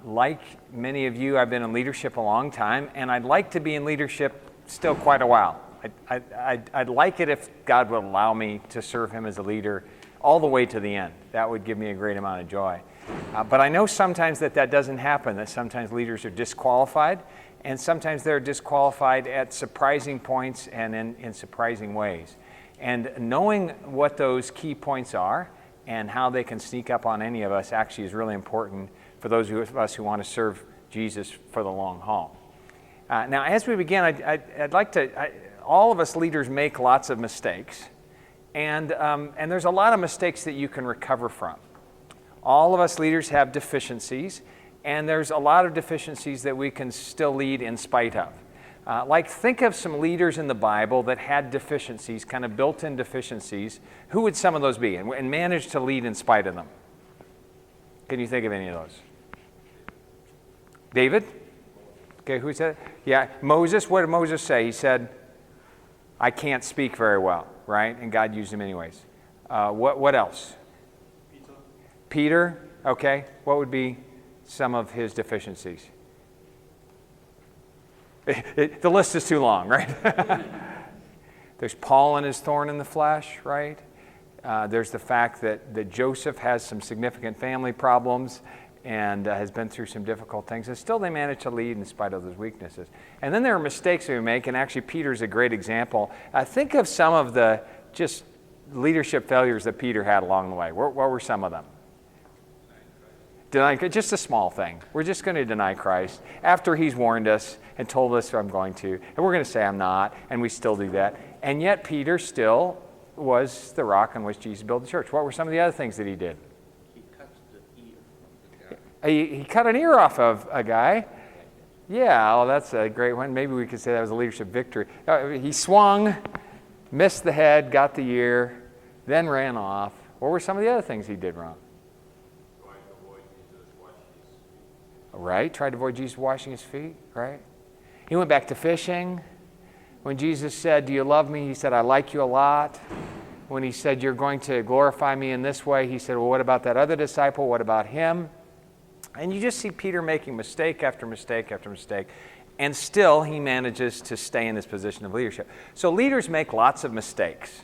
Like many of you, I've been in leadership a long time, and I'd like to be in leadership still quite a while. I'd like it if God would allow me to serve him as a leader all the way to the end. That would give me a great amount of joy. But I know sometimes that doesn't happen, that sometimes leaders are disqualified, and sometimes they're disqualified at surprising points and in surprising ways. And knowing what those key points are and how they can sneak up on any of us actually is really important for those of us who want to serve Jesus for the long haul. Now, as we begin, I'd like to, all of us leaders make lots of mistakes, and there's a lot of mistakes that you can recover from. All of us leaders have deficiencies, and there's a lot of deficiencies that we can still lead in spite of. Like, think of some leaders in the Bible that had deficiencies, kind of built-in deficiencies. Who would some of those be, and managed to lead in spite of them? Can you think of any of those? David? Okay, who said it? Yeah, Moses. What did Moses say? He said, I can't speak very well, right? And God used him anyways. What else? Peter. Okay, what would be some of his deficiencies? The list is too long, right? There's Paul and his thorn in the flesh, right? There's the fact that Joseph has some significant family problems and has been through some difficult things, and still they manage to lead in spite of those weaknesses. And then there are mistakes that we make, and actually Peter's a great example. Think of some of the just leadership failures that Peter had along the way. What were some of them? Just a small thing. We're just going to deny Christ after he's warned us and told us I'm going to, and we're going to say I'm not, and we still do that. And yet Peter still was the rock on which Jesus built the church. What were some of the other things that he did? He cut the ear from the guy. He cut an ear off of a guy. Yeah, well, that's a great one. Maybe we could say that was a leadership victory. He swung, missed the head, got the ear, then ran off. What were some of the other things he did wrong? Right, tried to avoid Jesus washing his feet, right? He went back to fishing. When Jesus said, do you love me? He said, I like you a lot. When he said, you're going to glorify me in this way, he said, well, what about that other disciple? What about him? And you just see Peter making mistake after mistake after mistake, and still he manages to stay in this position of leadership. So leaders make lots of mistakes.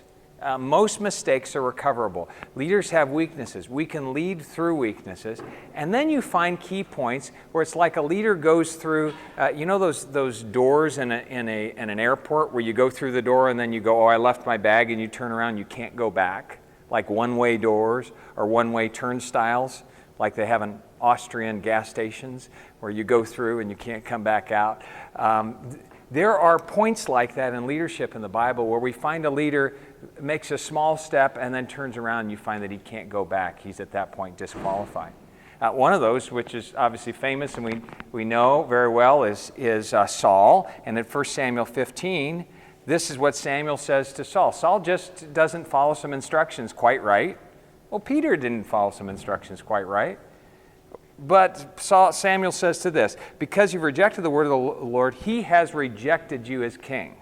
Most mistakes are recoverable. Leaders have weaknesses. We can lead through weaknesses. And then you find key points where it's like a leader goes through, you know those doors in an airport where you go through the door and then you go, oh, I left my bag, and you turn around, you can't go back, like one-way doors or one-way turnstiles, like they have in Austrian gas stations where you go through and you can't come back out. There are points like that in leadership in the Bible where we find a leader makes a small step and then turns around and you find that he can't go back. He's at that point disqualified. One of those, which is obviously famous and we know very well, is Saul. And in 1 Samuel 15, this is what Samuel says to Saul. Saul just doesn't follow some instructions quite right. Well, Peter didn't follow some instructions quite right. But Samuel says to this, because you've rejected the word of the Lord, he has rejected you as king.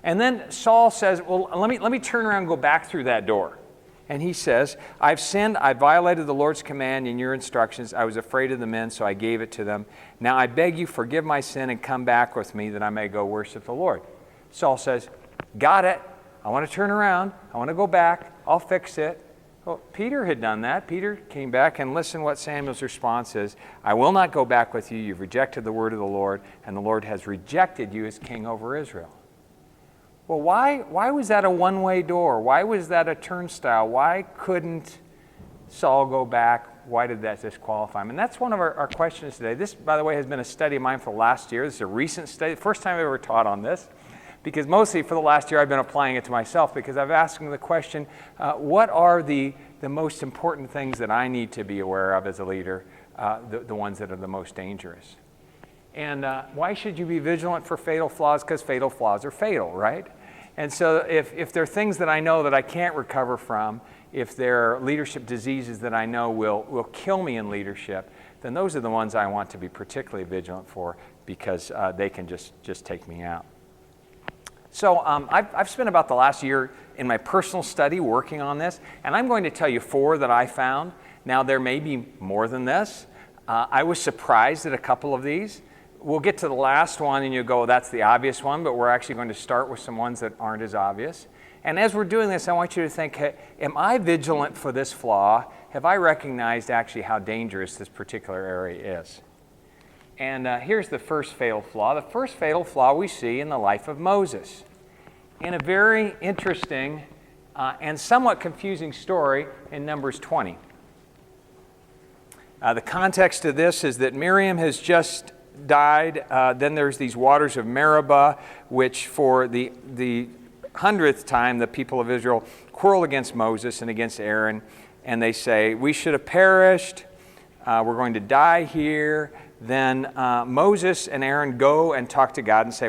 And then Saul says, well, let me turn around and go back through that door. And he says, I've sinned, I violated the Lord's command and your instructions. I was afraid of the men, so I gave it to them. Now I beg you, forgive my sin and come back with me that I may go worship the Lord. Saul says, got it. I want to turn around. I want to go back. I'll fix it. Well, Peter had done that. Peter came back, and listen what Samuel's response is. I will not go back with you. You've rejected the word of the Lord, and the Lord has rejected you as king over Israel. Well, why was that a one-way door? Why was that a turnstile? Why couldn't Saul go back? Why did that disqualify him? And that's one of our questions today. This, by the way, has been a study of mine for the last year. This is a recent study, the first time I've ever taught on this. Because mostly for the last year I've been applying it to myself because I've asked the question, what are the most important things that I need to be aware of as a leader, the ones that are the most dangerous? And why should you be vigilant for fatal flaws? Because fatal flaws are fatal, right? And so if there are things that I know that I can't recover from, if there are leadership diseases that I know will kill me in leadership, then those are the ones I want to be particularly vigilant for because they can just take me out. So I've spent about the last year in my personal study working on this, and I'm going to tell you 4 that I found. Now, there may be more than this, I was surprised at a couple of these. We'll get to the last one and you'll go, that's the obvious one, but we're actually going to start with some ones that aren't as obvious. And as we're doing this, I want you to think, hey, am I vigilant for this flaw? Have I recognized actually how dangerous this particular area is? And here's the first fatal flaw. The first fatal flaw we see in the life of Moses. In a very interesting and somewhat confusing story in Numbers 20. The context of this is that Miriam has just died. Then there's these waters of Meribah, which for the 100th time the people of Israel quarrel against Moses and against Aaron, and they say, we should have perished, we're going to die here. Then Moses and Aaron go and talk to God and say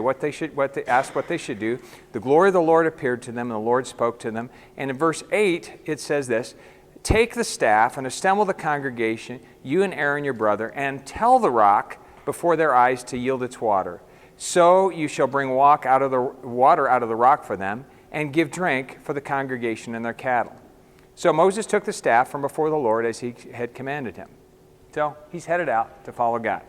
ask what they should do. The glory of the Lord appeared to them, and the Lord spoke to them. And in verse 8, it says this, take the staff and assemble the congregation, you and Aaron your brother, and tell the rock before their eyes to yield its water. So you shall bring water out of the rock for them, and give drink for the congregation and their cattle. So Moses took the staff from before the Lord as he had commanded him. So he's headed out to follow God.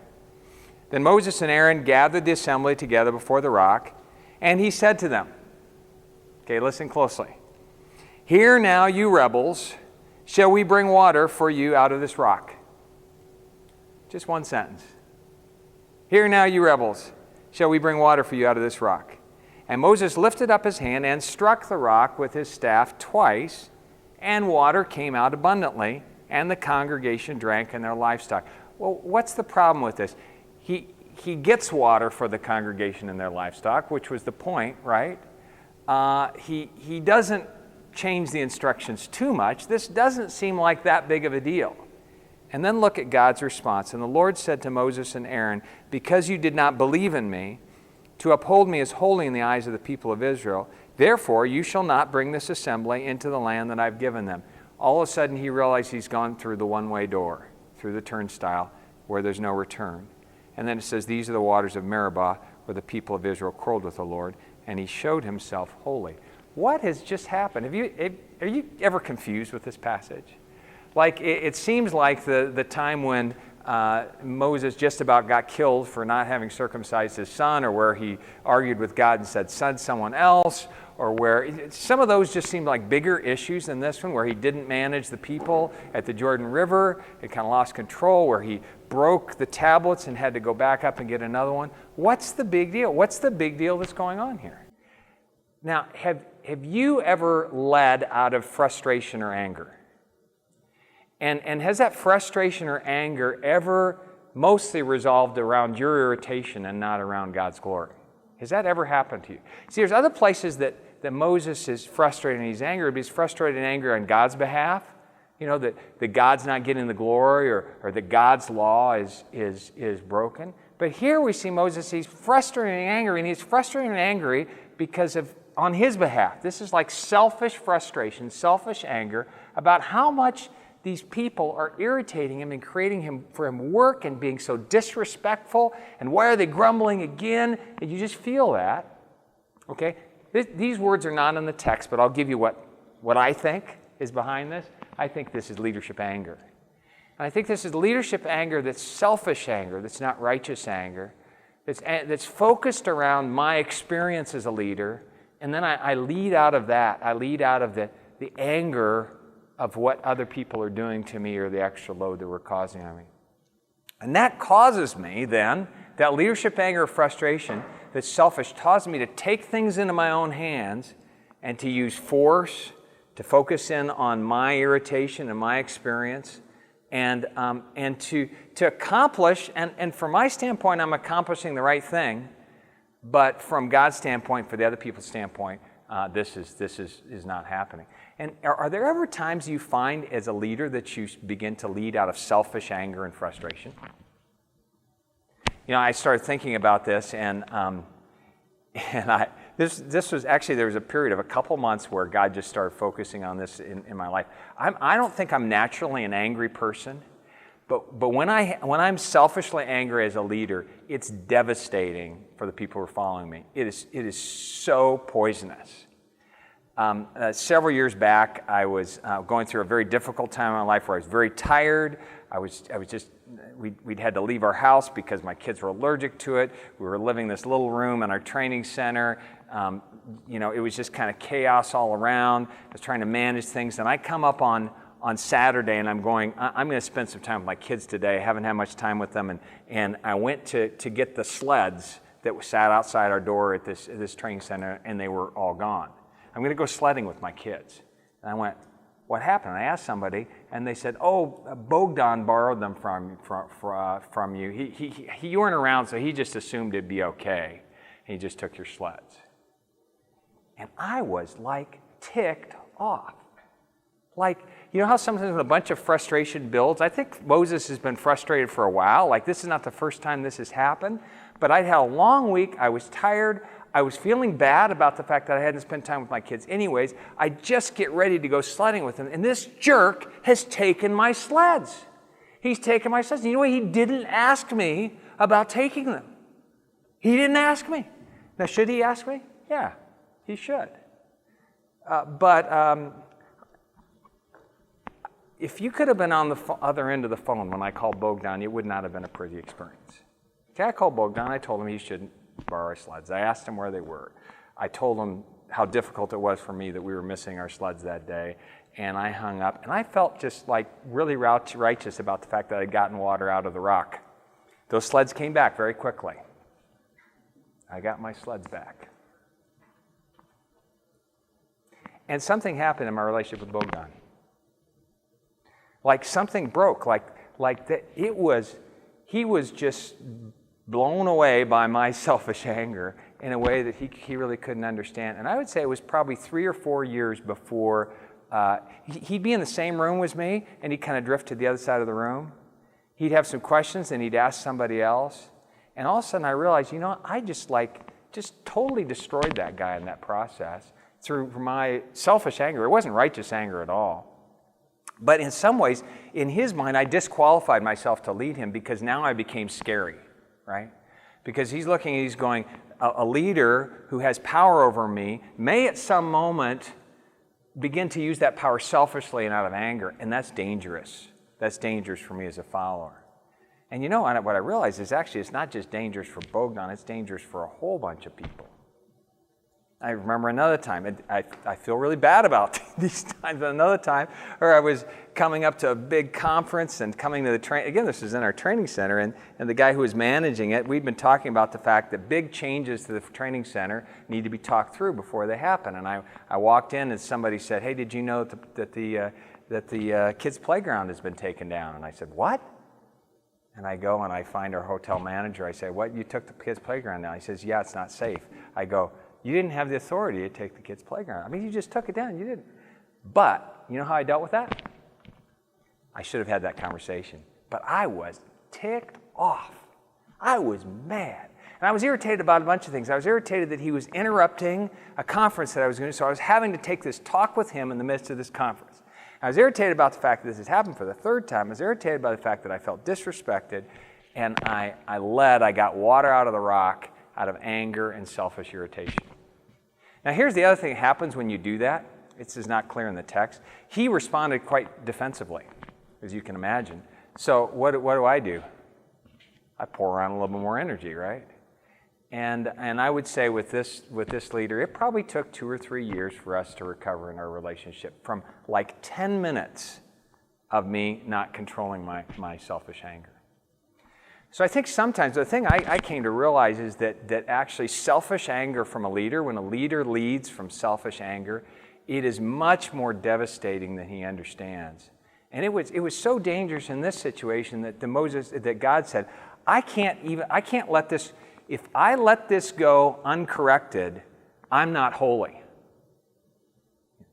Then Moses and Aaron gathered the assembly together before the rock, and he said to them, okay, listen closely. Hear now, you rebels, shall we bring water for you out of this rock? Just one sentence. Hear now, you rebels, shall we bring water for you out of this rock? And Moses lifted up his hand and struck the rock with his staff twice, and water came out abundantly, and the congregation drank and their livestock. Well, what's the problem with this? He gets water for the congregation and their livestock, which was the point, right? He doesn't change the instructions too much. This doesn't seem like that big of a deal. And then look at God's response. And the Lord said to Moses and Aaron, because you did not believe in me, to uphold me as holy in the eyes of the people of Israel, therefore you shall not bring this assembly into the land that I've given them. All of a sudden he realized he's gone through the one-way door, through the turnstile, where there's no return. And then it says, these are the waters of Meribah, where the people of Israel quarreled with the Lord, and he showed himself holy. What has just happened? Are you ever confused with this passage? Like, it seems like the time when Moses just about got killed for not having circumcised his son, or where he argued with God and said, son, someone else, or where some of those just seemed like bigger issues than this one, where he didn't manage the people at the Jordan River, he kind of lost control, where he broke the tablets and had to go back up and get another one. What's the big deal? What's the big deal that's going on here? Now, have you ever led out of frustration or anger? And has that frustration or anger ever mostly resolved around your irritation and not around God's glory? Has that ever happened to you? See, there's other places that Moses is frustrated and he's angry, but he's frustrated and angry on God's behalf. You know, that God's not getting the glory, or that God's law is broken. But here we see Moses, he's frustrated and angry, and he's frustrated and angry because of, on his behalf. This is like selfish frustration, selfish anger about how much these people are irritating him and creating for him work and being so disrespectful. And why are they grumbling again? And you just feel that. Okay? These words are not in the text, but I'll give you what I think is behind this. I think this is leadership anger. And I think this is leadership anger that's selfish anger, that's not righteous anger, that's focused around my experience as a leader. And then I lead out of that. I lead out of the anger of what other people are doing to me, or the extra load that we're causing on me. And that causes me then, that leadership anger or frustration that's selfish, causes me to take things into my own hands and to use force, to focus in on my irritation and my experience, and to accomplish, and from my standpoint, I'm accomplishing the right thing, but from God's standpoint, for the other people's standpoint, this is not happening. And are there ever times you find as a leader that you begin to lead out of selfish anger and frustration? You know, I started thinking about this, this was actually, there was a period of a couple months where God just started focusing on this in my life. I don't think I'm naturally an angry person, but when I'm selfishly angry as a leader, it's devastating for the people who are following me. It is so poisonous. Several years back, I was going through a very difficult time in my life where I was very tired. I was just we'd had to leave our house because my kids were allergic to it. We were living in this little room in our training center. It was just kind of chaos all around. I was trying to manage things. And I come up on Saturday and I'm going to spend some time with my kids today. I haven't had much time with them. And I went to get the sleds that sat outside our door at this training center, and they were all gone. I'm going to go sledding with my kids. And I went, what happened? I asked somebody, and they said, Bogdan borrowed them from you. You weren't around, so he just assumed it'd be okay. And he just took your sleds. And I was like ticked off. Like, you know how sometimes when a bunch of frustration builds? I think Moses has been frustrated for a while. Like, this is not the first time this has happened. But I'd had a long week. I was tired. I was feeling bad about the fact that I hadn't spent time with my kids anyways. I just get ready to go sledding with them. And this jerk has taken my sleds. He's taken my sleds. You know what? He didn't ask me about taking them. He didn't ask me. Now, should he ask me? Yeah, he should. But if you could have been on the other end of the phone when I called Bogdan, it would not have been a pretty experience. Okay, I called Bogdan. I told him he shouldn't borrow our sleds. I asked him where they were. I told him how difficult it was for me that we were missing our sleds that day. And I hung up. And I felt just like really righteous about the fact that I'd gotten water out of the rock. Those sleds came back very quickly. I got my sleds back. And something happened in my relationship with Bogdan. Like something broke. Like that. He was just blown away by my selfish anger in a way that he really couldn't understand. And I would say it was probably 3 or 4 years before he'd be in the same room as me, and he'd kind of drift to the other side of the room. He'd have some questions, and he'd ask somebody else. And all of a sudden I realized, I just totally destroyed that guy in that process through my selfish anger. It wasn't righteous anger at all. But in some ways, in his mind, I disqualified myself to lead him because now I became scary. Right? Because he's looking and he's going, a leader who has power over me may at some moment begin to use that power selfishly and out of anger, and that's dangerous. That's dangerous for me as a follower. And what I realized is actually it's not just dangerous for Bogdan, it's dangerous for a whole bunch of people. I remember another time, and I feel really bad about these times, but another time where I was coming up to a big conference and coming to the train. Again, this is in our training center, and the guy who was managing it, we'd been talking about the fact that big changes to the training center need to be talked through before they happen. And I walked in and somebody said, hey, did you know that the kids' playground has been taken down? And I said, what? And I go and I find our hotel manager. I say, what, you took the kids' playground down? He says, yeah, it's not safe. I go, you didn't have the authority to take the kids' playground. I mean, you just took it down. You didn't. But you know how I dealt with that? I should have had that conversation. But I was ticked off. I was mad. And I was irritated about a bunch of things. I was irritated that he was interrupting a conference that I was going to, so I was having to take this talk with him in the midst of this conference. I was irritated about the fact that this has happened for the third time. I was irritated by the fact that I felt disrespected, and I got water out of the rock out of anger and selfish irritation. Now, here's the other thing that happens when you do that. This is not clear in the text. He responded quite defensively, as you can imagine. So what do? I pour around a little bit more energy, right? And I would say with this leader, it probably took 2 or 3 years for us to recover in our relationship from like 10 minutes of me not controlling my selfish anger. So I think sometimes the thing I came to realize is that actually selfish anger from a leader, when a leader leads from selfish anger, it is much more devastating than he understands. And it was so dangerous in this situation that God said, I can't let this, if I let this go uncorrected, I'm not holy.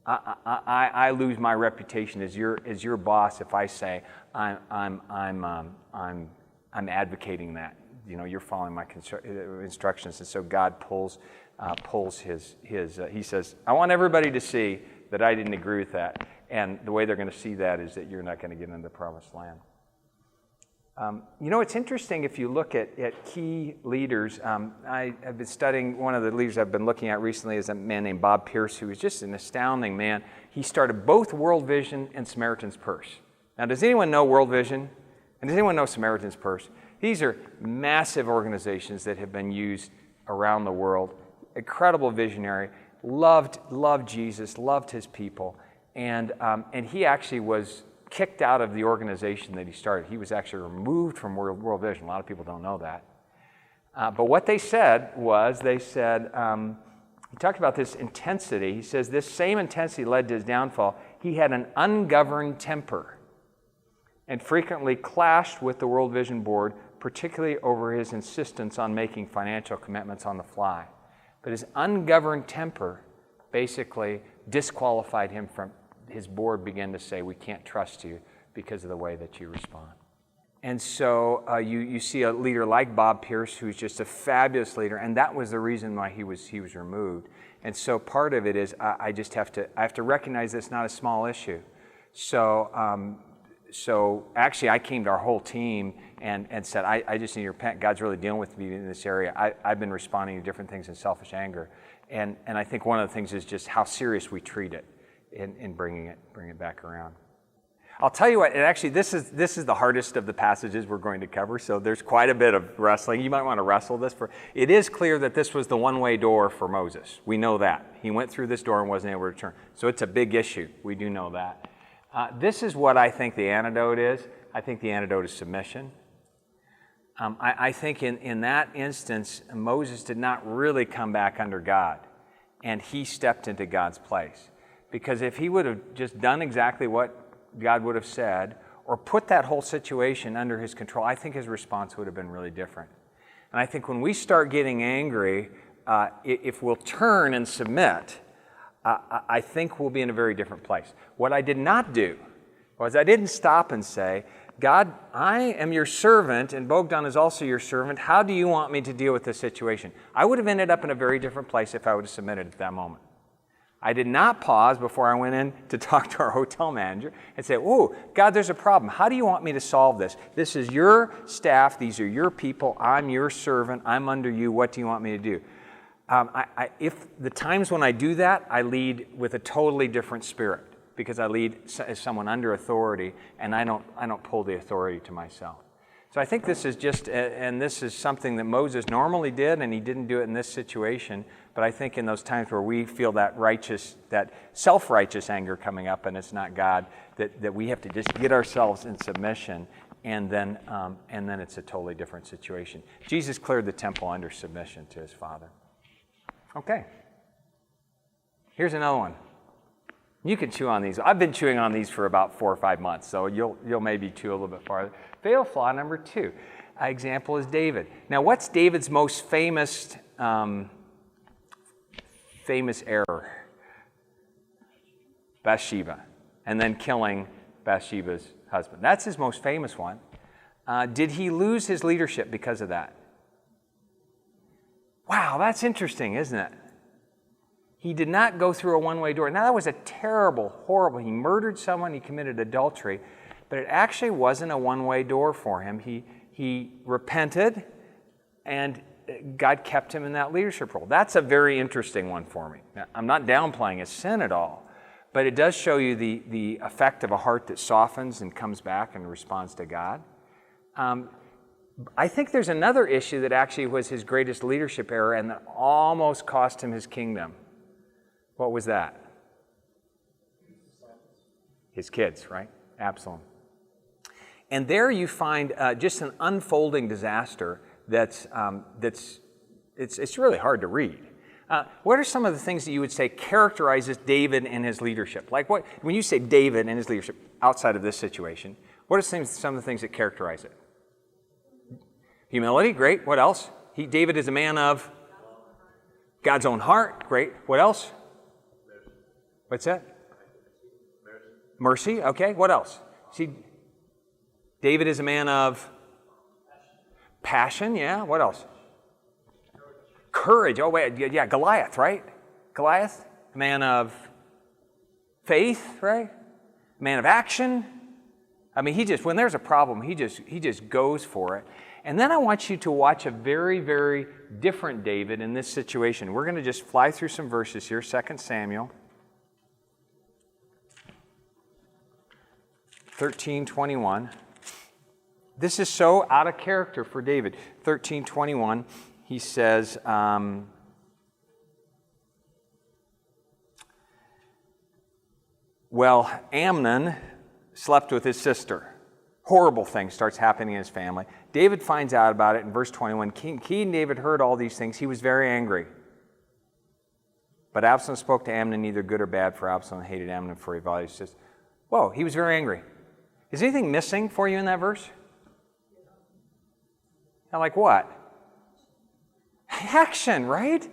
I lose my reputation as your boss if I say I'm advocating that. You're following my instructions, and so God pulls his. He says, I want everybody to see that I didn't agree with that, and the way they're going to see that is that you're not going to get into the promised land. It's interesting if you look at key leaders. I have been studying, one of the leaders I've been looking at recently is a man named Bob Pierce, who is just an astounding man. He started both World Vision and Samaritan's Purse. Now, does anyone know World Vision? And does anyone know Samaritan's Purse? These are massive organizations that have been used around the world. Incredible visionary, loved Jesus, loved his people. And he actually was kicked out of the organization that he started. He was actually removed from World Vision. A lot of people don't know that. But what they said, he talked about this intensity. He says this same intensity led to his downfall. He had an ungoverned temper and frequently clashed with the World Vision Board, particularly over his insistence on making financial commitments on the fly. But his ungoverned temper basically disqualified him from, his board began to say, we can't trust you because of the way that you respond. And so you see a leader like Bob Pierce, who's just a fabulous leader, and that was the reason why he was removed. And so part of it is I have to recognize this not a small issue. So actually I came to our whole team and said, I just need to repent. God's really dealing with me in this area. I've been responding to different things in selfish anger. And I think one of the things is just how serious we treat it in bringing it back around. I'll tell you what, and actually this is the hardest of the passages we're going to cover, so there's quite a bit of wrestling. You might want to wrestle this. It is clear that this was the one-way door for Moses. We know that. He went through this door and wasn't able to return. So it's a big issue. We do know that. This is what I think the antidote is. I think the antidote is submission. I think in that instance, Moses did not really come back under God, and he stepped into God's place. Because if he would have just done exactly what God would have said, or put that whole situation under his control, I think his response would have been really different. And I think when we start getting angry, if we'll turn and submit, I think we'll be in a very different place. What I did not do was I didn't stop and say, God, I am your servant, and Bogdan is also your servant. How do you want me to deal with this situation? I would have ended up in a very different place if I would have submitted at that moment. I did not pause before I went in to talk to our hotel manager and say, oh, God, there's a problem. How do you want me to solve this? This is your staff. These are your people. I'm your servant. I'm under you. What do you want me to do? If the times when I do that, I lead with a totally different spirit because I lead as someone under authority, and I don't pull the authority to myself. So I think this is just, and this is something that Moses normally did, and he didn't do it in this situation. But I think in those times where we feel that self-righteous anger coming up, and it's not God, that we have to just get ourselves in submission, and then it's a totally different situation. Jesus cleared the temple under submission to his Father. Okay. Here's another one. You can chew on these. I've been chewing on these for about 4 or 5 months, so you'll maybe chew a little bit farther. Fatal flaw number 2. Example is David. Now, what's David's most famous error? Bathsheba, and then killing Bathsheba's husband. That's his most famous one. Did he lose his leadership because of that? Wow, that's interesting, isn't it? He did not go through a one-way door. Now, that was a terrible, horrible, he murdered someone, he committed adultery, but it actually wasn't a one-way door for him. He repented, and God kept him in that leadership role. That's a very interesting one for me. Now, I'm not downplaying his sin at all, but it does show you the effect of a heart that softens and comes back and responds to God. I think there's another issue that actually was his greatest leadership error and that almost cost him his kingdom. What was that? His kids, right? Absalom. And there you find just an unfolding disaster that's really hard to read. What are some of the things that you would say characterizes David and his leadership? Like when you say David and his leadership outside of this situation, what are some of the things that characterize it? Humility, great. What else? David is a man of God's own heart, great. What else? What's that? Mercy, okay. What else? See, David is a man of passion, yeah. What else? Courage. Oh, wait, yeah, Goliath, right? Goliath, a man of faith, right? A man of action. I mean, when there's a problem, he just goes for it. And then I want you to watch a very, very different David in this situation. We're going to just fly through some verses here. 2 Samuel 13:21. This is so out of character for David. 13:21, he says, well, Amnon slept with his sister. Horrible thing starts happening in his family. David finds out about it in verse 21. King David heard all these things. He was very angry. But Absalom spoke to Amnon neither good or bad, for Absalom hated Amnon for he valued his sister. Whoa, he was very angry. Is anything missing for you in that verse? Now, like what? Action, right?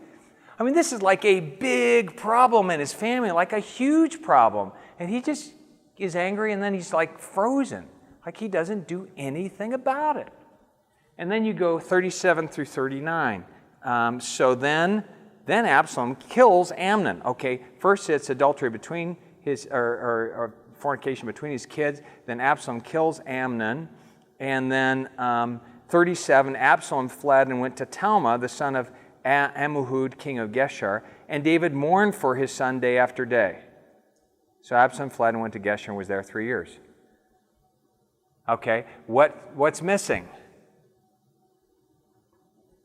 I mean, this is like a big problem in his family, like a huge problem. And he just is angry and then he's like frozen, like he doesn't do anything about it. And then you go 37 through 39. So then Absalom kills Amnon. Okay, first it's adultery between his, or fornication between his kids. Then Absalom kills Amnon. And then 37, Absalom fled and went to Talmah, the son of Ammihud, king of Geshur. And David mourned for his son day after day. So Absalom fled and went to Geshur and was there 3 years. Okay, what's missing?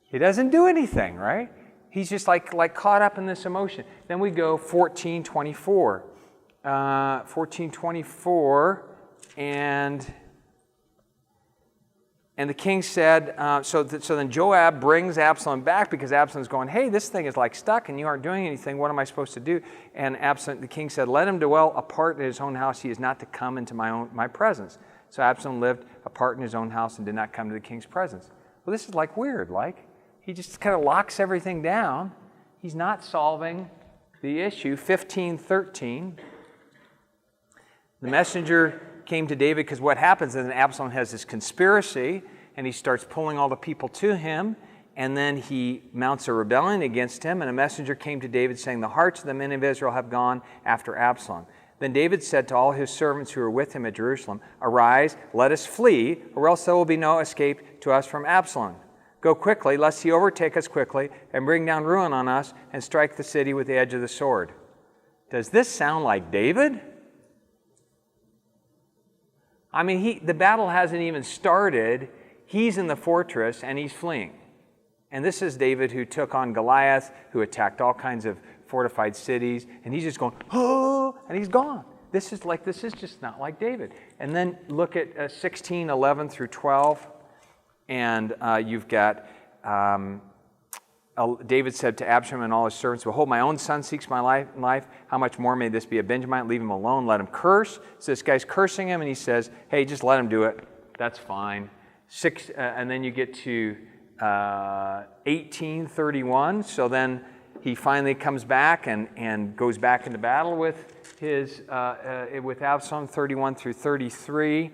He doesn't do anything, right? He's just like caught up in this emotion. Then we go 14:24. 14:24, and the king said, so then Joab brings Absalom back because Absalom's going, hey, this thing is like stuck and you aren't doing anything. What am I supposed to do? And the king said, let him dwell apart in his own house. He is not to come into my presence. So Absalom lived apart in his own house and did not come to the king's presence. Well, this is like weird. Like he just kind of locks everything down. He's not solving the issue. 15:13. The messenger came to David because what happens is Absalom has this conspiracy and he starts pulling all the people to him and then he mounts a rebellion against him and a messenger came to David saying, the hearts of the men of Israel have gone after Absalom. Then David said to all his servants who were with him at Jerusalem, arise, let us flee, or else there will be no escape to us from Absalom. Go quickly, lest he overtake us quickly and bring down ruin on us and strike the city with the edge of the sword. Does this sound like David? I mean, the battle hasn't even started. He's in the fortress and he's fleeing. And this is David who took on Goliath, who attacked all kinds of fortified cities, and he's just going, oh, and he's gone. This is just not like David. And then look at 16:11 through 12, and you've got David said to Absalom and all his servants, behold, my own son seeks my life. How much more may this be a Benjamite? Leave him alone. Let him curse. So this guy's cursing him, and he says, hey, just let him do it. That's fine. And then you get to 18:31. So then he finally comes back and goes back into battle with Absalom, 31 through 33.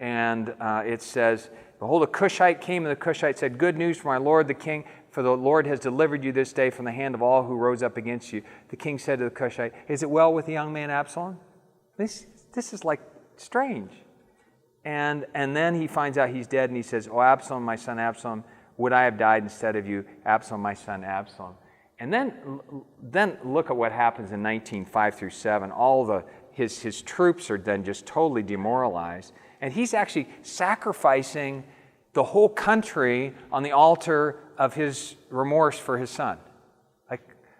And it says, behold, a Cushite came, and the Cushite said, good news for my lord the king, for the Lord has delivered you this day from the hand of all who rose up against you. The king said to the Cushite, is it well with the young man Absalom? This is like strange. And then he finds out he's dead, and he says, oh, Absalom, my son Absalom, would I have died instead of you, Absalom, my son Absalom. And then look at what happens in 19:5 through 7. All his troops are then just totally demoralized. And he's actually sacrificing the whole country on the altar of his remorse for his son.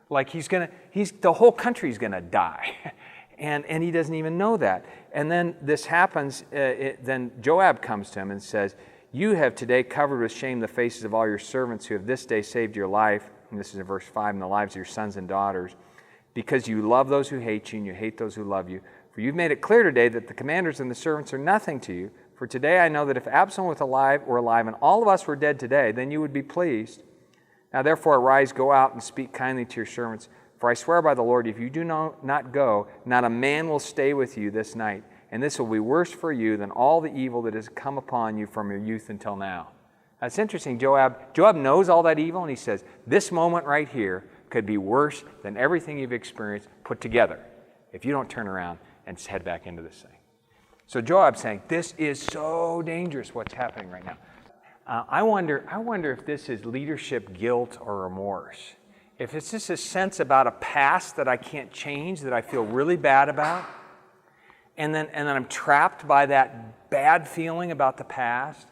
Like the whole country's gonna die. And he doesn't even know that. And then this happens, then Joab comes to him and says, you have today covered with shame the faces of all your servants who have this day saved your life. And this is in verse 5, and the lives of your sons and daughters, because you love those who hate you and you hate those who love you. For you've made it clear today that the commanders and the servants are nothing to you. For today I know that if Absalom were alive and all of us were dead today, then you would be pleased. Now therefore arise, go out and speak kindly to your servants. For I swear by the Lord, if you do not go, not a man will stay with you this night. And this will be worse for you than all the evil that has come upon you from your youth until now. That's interesting. Joab knows all that evil, and he says, this moment right here could be worse than everything you've experienced put together if you don't turn around and head back into this thing. So Joab's saying, this is so dangerous what's happening right now. I wonder if this is leadership guilt or remorse. If it's just a sense about a past that I can't change, that I feel really bad about, and then I'm trapped by that bad feeling about the past,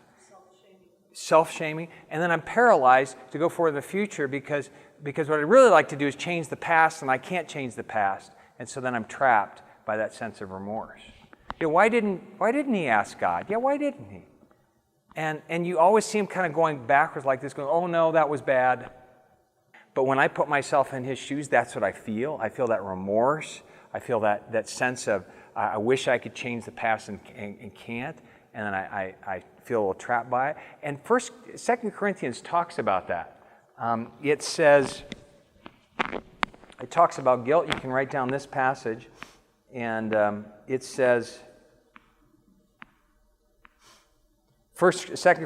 self-shaming, and then I'm paralyzed to go forward in the future because what I'd really like to do is change the past, and I can't change the past, and so then I'm trapped by that sense of remorse. Why didn't he ask God? Yeah, why didn't he? And you always see him kind of going backwards like this, going, oh no, that was bad. But when I put myself in his shoes, that's what I feel. I feel that remorse. I feel that sense of, I wish I could change the past and can't. And then I feel a little trapped by it. And 2 Corinthians talks about that. It talks about guilt. You can write down this passage. And it says, 2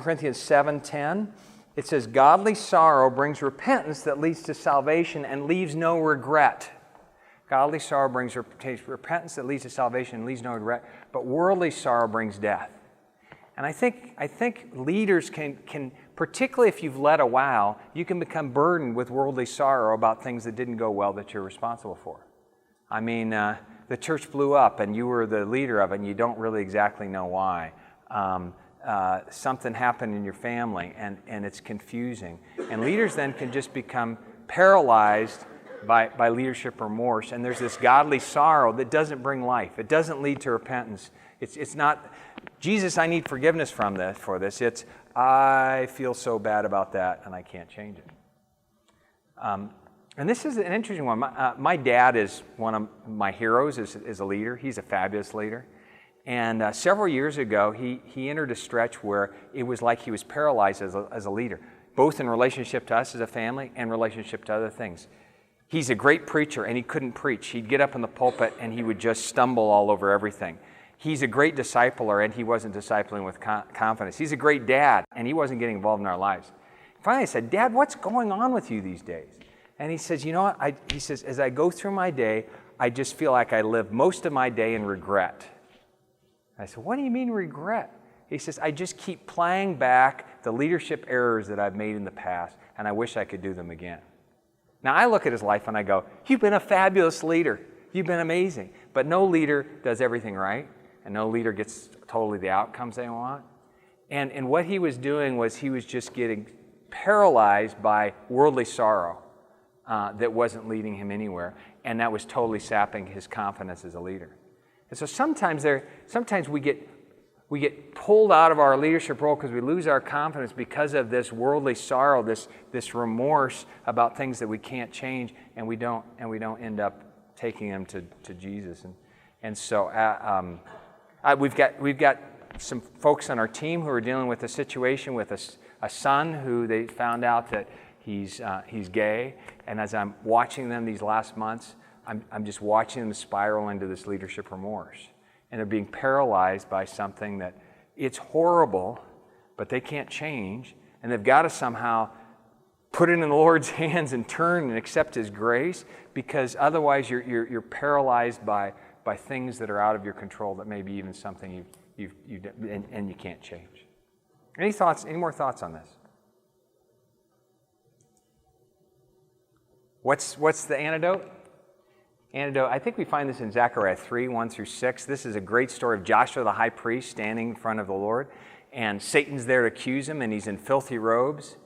Corinthians 7:10, it says, godly sorrow brings repentance that leads to salvation and leaves no regret. Godly sorrow brings repentance that leads to salvation and leaves no regret, but worldly sorrow brings death. And I think leaders can, particularly if you've led a while, you can become burdened with worldly sorrow about things that didn't go well that you're responsible for. I mean, the church blew up and you were the leader of it and you don't really exactly know why. Something happened in your family and it's confusing. And leaders then can just become paralyzed by leadership remorse. And there's this godly sorrow that doesn't bring life. It doesn't lead to repentance. It's not, Jesus, I need forgiveness for this. It's, I feel so bad about that and I can't change it. And this is an interesting one. My dad is one of my heroes as a leader. He's a fabulous leader. And several years ago, he entered a stretch where it was like he was paralyzed as a leader, both in relationship to us as a family and relationship to other things. He's a great preacher, and he couldn't preach. He'd get up in the pulpit, and he would just stumble all over everything. He's a great discipler, and he wasn't discipling with confidence. He's a great dad, and he wasn't getting involved in our lives. Finally, I said, Dad, what's going on with you these days? And he says, you know what? He says, as I go through my day, I just feel like I live most of my day in regret. I said, what do you mean regret? He says, I just keep playing back the leadership errors that I've made in the past, and I wish I could do them again. Now, I look at his life and I go, you've been a fabulous leader. You've been amazing. But no leader does everything right, and no leader gets totally the outcomes they want. And what he was doing was he was just getting paralyzed by worldly sorrow that wasn't leading him anywhere, and that was totally sapping his confidence as a leader. And so sometimes we get pulled out of our leadership role because we lose our confidence because of this worldly sorrow, this remorse about things that we can't change, and we don't end up taking them to Jesus. And so we've got some folks on our team who are dealing with a situation with a son who they found out that he's gay, and as I'm watching them these last months, I'm just watching them spiral into this leadership remorse. And they're being paralyzed by something that it's horrible, but they can't change. And they've got to somehow put it in the Lord's hands and turn and accept His grace, because otherwise you're paralyzed by things that are out of your control, that may be even something and you can't change. Any thoughts? Any more thoughts on this? What's the antidote? I think we find this in Zechariah 3, 1-6. This is a great story of Joshua the high priest standing in front of the Lord, and Satan's there to accuse him, and he's in filthy robes.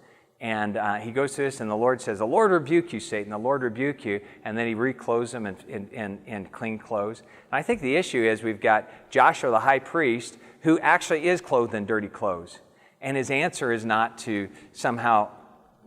And he goes to this, and the Lord says, the Lord rebuke you, Satan, the Lord rebuke you. And then he reclothes him in clean clothes. And I think the issue is we've got Joshua the high priest, who actually is clothed in dirty clothes. And his answer is not to somehow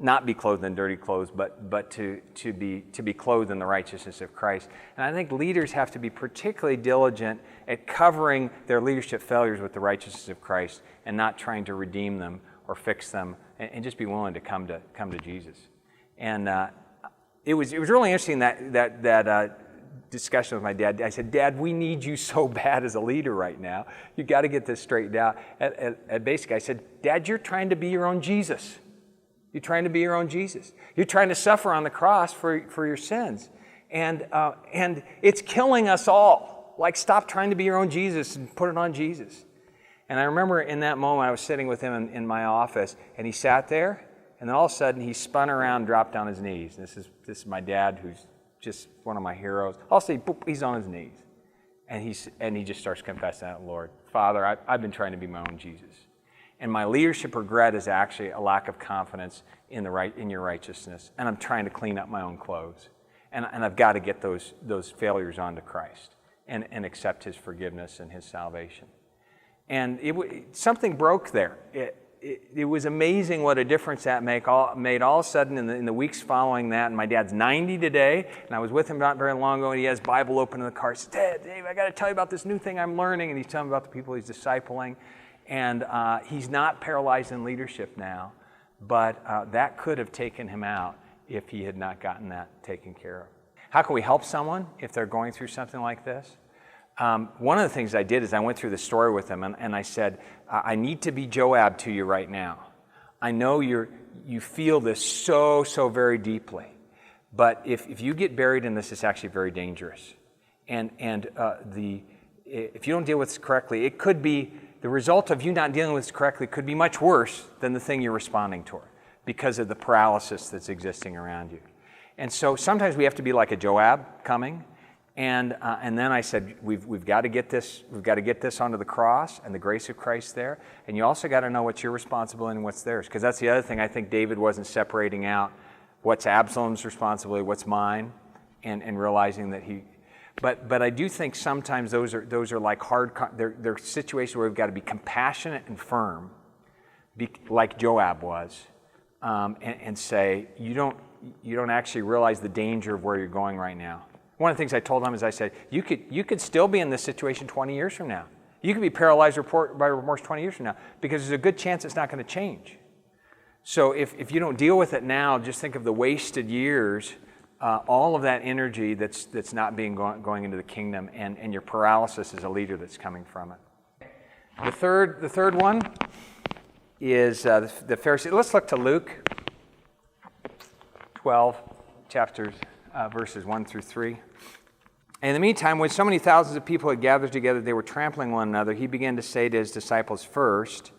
not be clothed in dirty clothes, but to be clothed in the righteousness of Christ. And I think leaders have to be particularly diligent at covering their leadership failures with the righteousness of Christ, and not trying to redeem them or fix them, and just be willing to come to Jesus. And it was really interesting that discussion with my dad. I said, Dad, we need you so bad as a leader right now. You got to get this straightened out. Basically, I said, Dad, you're trying to be your own Jesus. You're trying to be your own Jesus. You're trying to suffer on the cross for your sins. And it's killing us all. Like, stop trying to be your own Jesus and put it on Jesus. And I remember in that moment, I was sitting with him in my office, and he sat there, and then all of a sudden, he spun around and dropped on his knees. This is my dad, who's just one of my heroes. All of a sudden, boop, he's on his knees. And he just starts confessing that, Lord, Father, I've been trying to be my own Jesus. And my leadership regret is actually a lack of confidence in your righteousness. And I'm trying to clean up my own clothes. And I've got to get those failures onto Christ and accept his forgiveness and his salvation. And something broke there. It was amazing what a difference that made all of a sudden in the weeks following that. And my dad's 90 today, and I was with him not very long ago, and he has Bible open in the car. He says, Dave, I got to tell you about this new thing I'm learning. And he's telling me about the people he's discipling. And he's not paralyzed in leadership now, but that could have taken him out if he had not gotten that taken care of. How can we help someone if they're going through something like this? One of the things I did is I went through the story with him, and I said, I need to be Joab to you right now. I know you feel this so very deeply, but if you get buried in this, it's actually very dangerous. And if you don't deal with this correctly, it could be the result of you not dealing with this correctly could be much worse than the thing you're responding toward because of the paralysis that's existing around you. And so sometimes we have to be like a Joab coming. And then I said, we've got to get this onto the cross and the grace of Christ there. And you also got to know what's your responsibility and what's theirs. Because that's the other thing. I think David wasn't separating out what's Absalom's responsibility, what's mine, and realizing that he. But I do think sometimes those are like they're situations where we've got to be compassionate and firm, like Joab was, and say you don't actually realize the danger of where you're going right now. One of the things I told him is I said, you could still be in this situation 20 years from now. You could be paralyzed by remorse 20 years from now because there's a good chance it's not going to change. So if you don't deal with it now, just think of the wasted years, all of that energy that's not being going into the kingdom and your paralysis as a leader that's coming from it. The third one is the Pharisee. Let's look to Luke 12, verses 1 through 3. In the meantime, when so many thousands of people had gathered together, they were trampling one another, he began to say to his disciples first,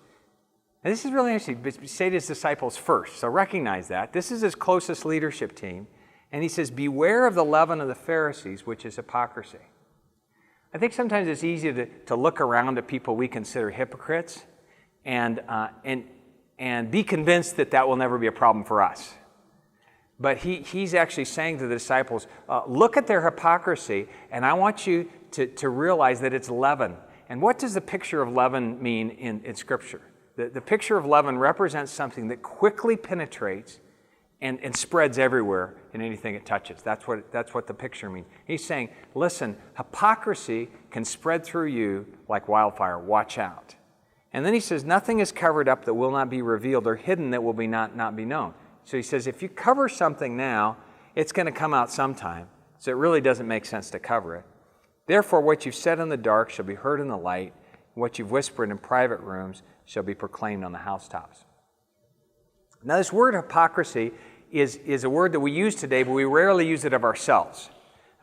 and this is really interesting, say to his disciples first, so recognize that. This is his closest leadership team, and he says, beware of the leaven of the Pharisees, which is hypocrisy. I think sometimes it's easy to look around at people we consider hypocrites and be convinced that will never be a problem for us. But he's actually saying to the disciples, look at their hypocrisy, and I want you to realize that it's leaven. And what does the picture of leaven mean in Scripture? The picture of leaven represents something that quickly penetrates and spreads everywhere in anything it touches. That's what the picture means. He's saying, listen, hypocrisy can spread through you like wildfire. Watch out. And then he says, nothing is covered up that will not be revealed, or hidden that will not be known. So he says, if you cover something now, it's going to come out sometime. So it really doesn't make sense to cover it. Therefore, what you've said in the dark shall be heard in the light. And what you've whispered in private rooms shall be proclaimed on the housetops. Now, this word hypocrisy is a word that we use today, but we rarely use it of ourselves.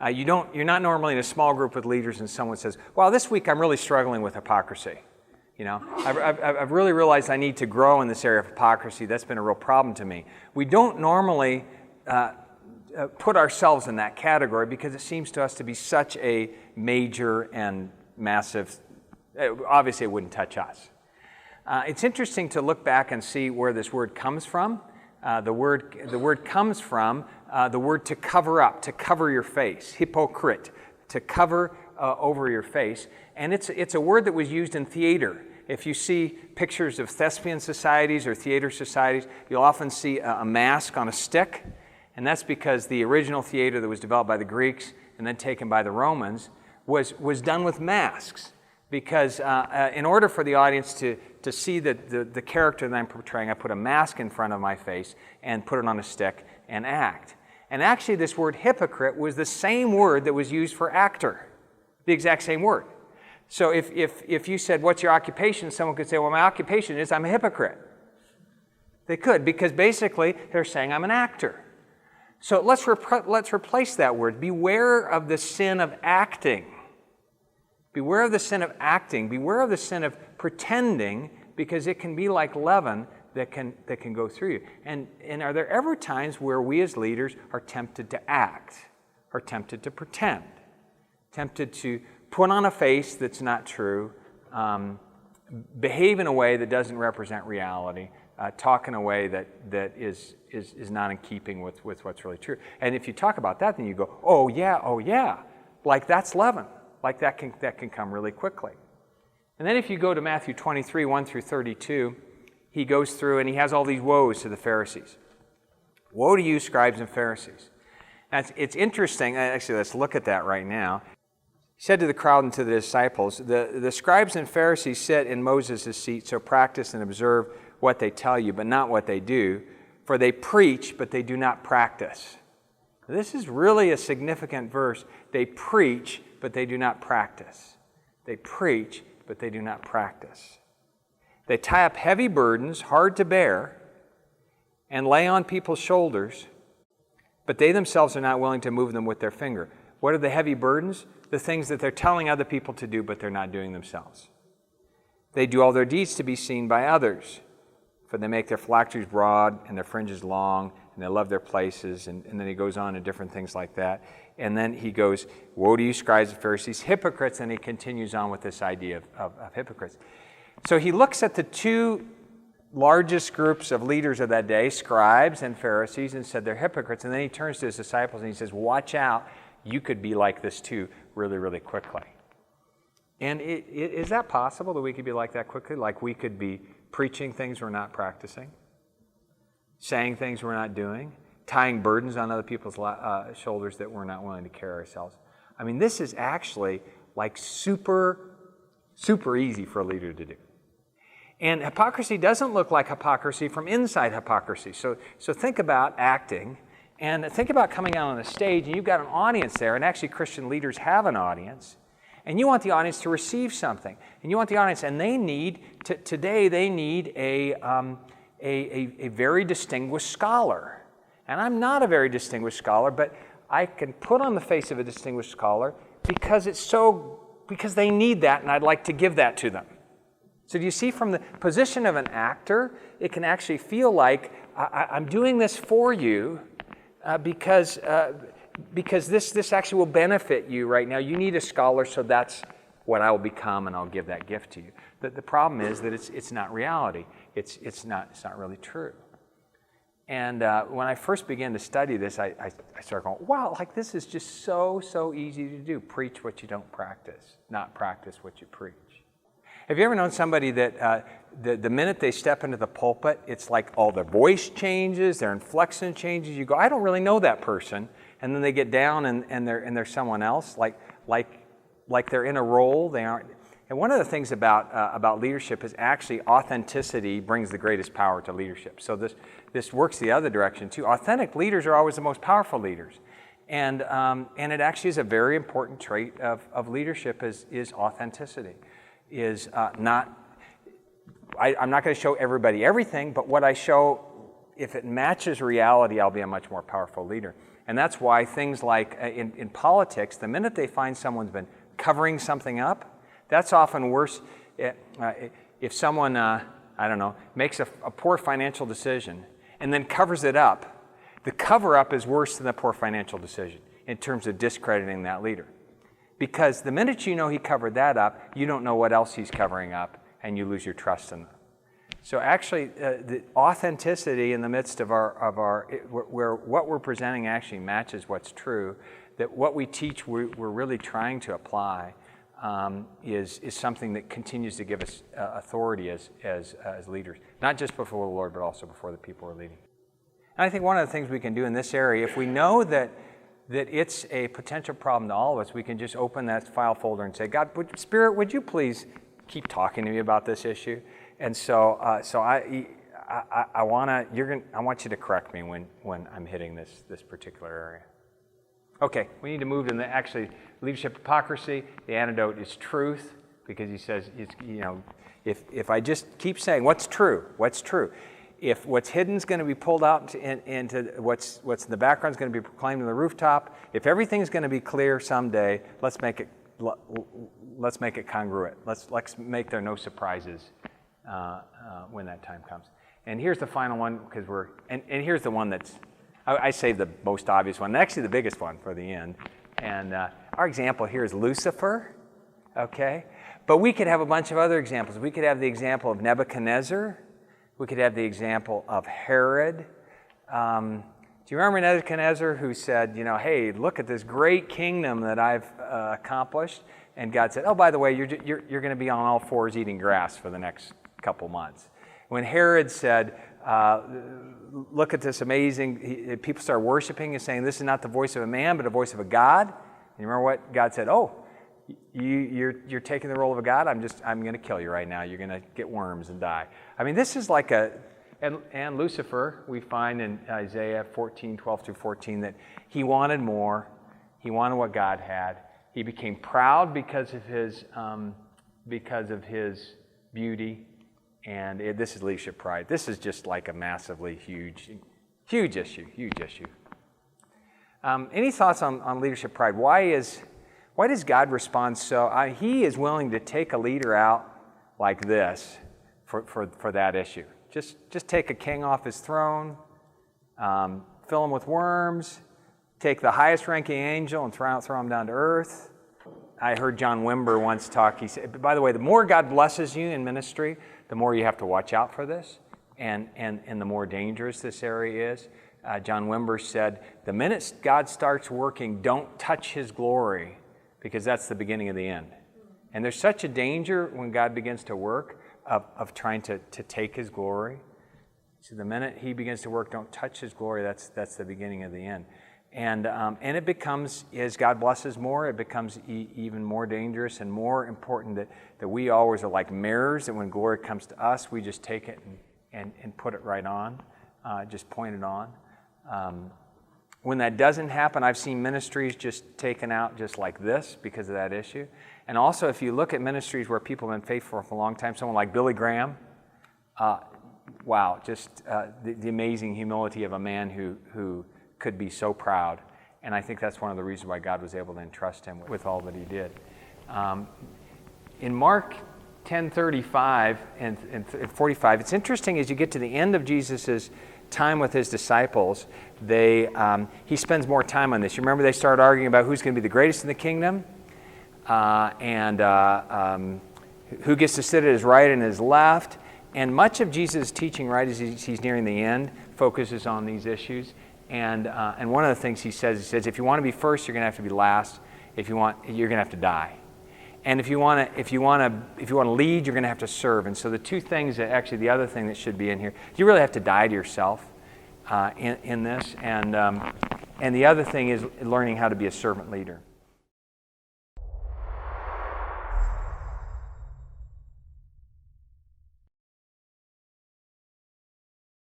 You're not normally in a small group with leaders and someone says, well, this week I'm really struggling with hypocrisy. You know, I've really realized I need to grow in this area of hypocrisy. That's been a real problem to me. We don't normally put ourselves in that category because it seems to us to be such a major and massive, obviously it wouldn't touch us. It's interesting to look back and see where this word comes from. The word comes from the word to cover up, to cover your face, hypocrite, to cover over your face. And it's a word that was used in theater. If you see pictures of thespian societies or theater societies, you'll often see a mask on a stick. And that's because the original theater that was developed by the Greeks and then taken by the Romans was done with masks. Because in order for the audience to see the character that I'm portraying, I put a mask in front of my face and put it on a stick and act. And actually this word hypocrite was the same word that was used for actor. The exact same word. So if you said, what's your occupation? Someone could say, well, my occupation is I'm a hypocrite. They could, because basically they're saying I'm an actor. So let's replace that word. Beware of the sin of acting. Beware of the sin of acting. Beware of the sin of pretending, because it can be like leaven that can go through you. And are there ever times where we as leaders are tempted to act, or tempted to pretend, tempted to put on a face that's not true, behave in a way that doesn't represent reality, talk in a way that is not in keeping with what's really true. And if you talk about that, then you go, oh yeah, like that's leaven. Like that can come really quickly. And then if you go to Matthew 23, 1 through 32, he goes through and he has all these woes to the Pharisees. Woe to you, scribes and Pharisees. Now, it's interesting. Actually, let's look at that right now. He said to the crowd and to the disciples, the scribes and Pharisees sit in Moses' seat, so practice and observe what they tell you, but not what they do. For they preach, but they do not practice. This is really a significant verse. They preach, but they do not practice. They preach, but they do not practice. They tie up heavy burdens, hard to bear, and lay on people's shoulders, but they themselves are not willing to move them with their finger. What are the heavy burdens? The things that they're telling other people to do, but they're not doing themselves. They do all their deeds to be seen by others, for they make their phylacteries broad and their fringes long, and they love their places, and then he goes on to different things like that. And then he goes, woe to you, scribes and Pharisees, hypocrites, and he continues on with this idea of hypocrites. So he looks at the two largest groups of leaders of that day, scribes and Pharisees, and said they're hypocrites. And then he turns to his disciples and he says, watch out, you could be like this too really, really quickly. And is that possible that we could be like that quickly? Like we could be preaching things we're not practicing, saying things we're not doing, tying burdens on other people's shoulders that we're not willing to carry ourselves. I mean, this is actually like super easy for a leader to do. And hypocrisy doesn't look like hypocrisy from inside hypocrisy. So think about acting and think about coming out on a stage and you've got an audience there, and actually Christian leaders have an audience, and you want the audience to receive something. And you want the audience, and they need, today they need a very distinguished scholar. And I'm not a very distinguished scholar, but I can put on the face of a distinguished scholar because they need that, and I'd like to give that to them. So do you see, from the position of an actor, it can actually feel like I'm doing this for you because this actually will benefit you right now. You need a scholar, so that's what I will become, and I'll give that gift to you. The problem is that it's not reality. It's not really true. And when I first began to study this, I started going, wow, like this is just so easy to do. Preach what you don't practice, not practice what you preach. Have you ever known somebody that the minute they step into the pulpit, it's like all their voice changes, their inflection changes. You go, I don't really know that person. And then they get down and they're someone else, like they're in a role. They aren't. And one of the things about leadership is actually authenticity brings the greatest power to leadership. So this works the other direction too. Authentic leaders are always the most powerful leaders. And it actually is a very important trait of leadership is authenticity. I'm not going to show everybody everything, but what I show, if it matches reality, I'll be a much more powerful leader. And that's why things like in politics, the minute they find someone's been covering something up, that's often worse. If someone, makes a poor financial decision and then covers it up, the cover-up is worse than the poor financial decision in terms of discrediting that leader. Because the minute you know he covered that up, you don't know what else he's covering up, and you lose your trust in them. So actually, the authenticity in the midst of where what we're presenting actually matches what's true, that what we teach we're really trying to apply is something that continues to give us authority as leaders, not just before the Lord, but also before the people we're leading. And I think one of the things we can do in this area, if we know that it's a potential problem to all of us, we can just open that file folder and say, God, Spirit, would you please keep talking to me about this issue? And so I want you to correct me when I'm hitting this particular area. Okay, we need to move to the leadership hypocrisy. The antidote is truth, because he says, if I just keep saying what's true, if what's hidden is going to be pulled out into what's in the background is going to be proclaimed on the rooftop, if everything's going to be clear someday, let's make it congruent. Let's make there no surprises when that time comes. And here's the final one, because and here's the one that's, I say the most obvious one, actually the biggest one for the end. And our example here is Lucifer, okay? But we could have a bunch of other examples. We could have the example of Nebuchadnezzar. We could have the example of Herod. Do you remember Nebuchadnezzar who said, hey, look at this great kingdom that I've accomplished? And God said, oh, by the way, you're going to be on all fours eating grass for the next couple months. When Herod said, look at this amazing, people start worshiping and saying, this is not the voice of a man, but a voice of a God. And you remember what God said? Oh, you're taking the role of a God? I'm going to kill you right now. You're going to get worms and die. I mean, this is like and Lucifer, we find in Isaiah 14:12-14, that he wanted more. He wanted what God had. He became proud because of his beauty. And this is leadership pride. This is just like a massively huge issue. Any thoughts on leadership pride? Why does God respond so? He is willing to take a leader out like this for that issue. Just take a king off his throne, fill him with worms, take the highest ranking angel and throw him down to earth. I heard John Wimber once talk. He said, by the way, the more God blesses you in ministry, the more you have to watch out for this, and the more dangerous this area is. John Wimber said, the minute God starts working, don't touch his glory, because that's the beginning of the end. And there's such a danger when God begins to work of trying to take his glory. So the minute he begins to work, don't touch his glory, that's the beginning of the end. And it becomes, as God blesses more, it becomes even more dangerous and more important that we always are like mirrors, that when glory comes to us, we just take it and put it right on, just point it on. When that doesn't happen, I've seen ministries just taken out just like this because of that issue. And also, if you look at ministries where people have been faithful for a long time, someone like Billy Graham, wow, just the amazing humility of a man who could be so proud. And I think that's one of the reasons why God was able to entrust him with all that he did. In Mark 10:35 and 45, it's interesting as you get to the end of Jesus' time with his disciples, he spends more time on this. You remember they started arguing about who's going to be the greatest in the kingdom and who gets to sit at his right and his left. And much of Jesus' teaching, right, as he's nearing the end, focuses on these issues. And one of the things he says, if you want to be first, you're going to have to be last. You're going to have to die. And if you want to lead, you're going to have to serve. And so the two things that actually the other thing that should be in here, you really have to die to yourself in this. And the other thing is learning how to be a servant leader.